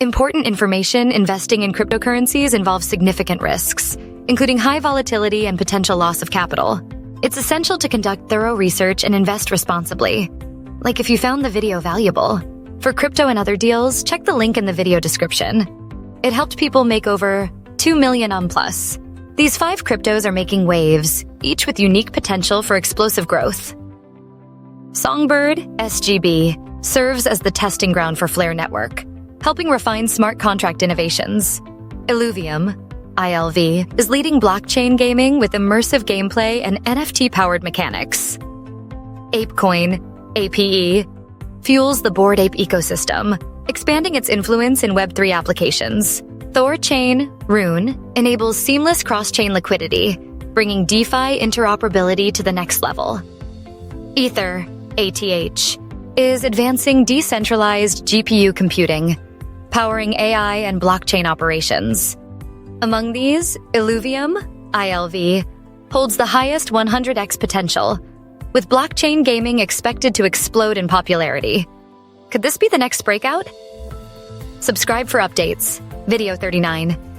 Important information investing in cryptocurrencies involves significant risks, including high volatility and potential loss of capital. It's essential to conduct thorough research and invest responsibly. Like if you found the video valuable. For crypto and other deals, check the link in the video description. It helped people make over 2 million plus. These 5 cryptos are making waves, each with unique potential for explosive growth. Songbird, SGB, serves as the testing ground for Flare Network, helping refine smart contract innovations. Illuvium, ILV, is leading blockchain gaming with immersive gameplay and NFT-powered mechanics. ApeCoin, APE, fuels the Bored Ape ecosystem, expanding its influence in Web3 applications. THORChain, RUNE, enables seamless cross-chain liquidity, bringing DeFi interoperability to the next level. Aethir, ATH, is advancing decentralized GPU computing, powering AI and blockchain operations. Among these, Illuvium, ILV, holds the highest 100x potential, with blockchain gaming expected to explode in popularity. Could this be the next breakout? Subscribe for updates. Video 39.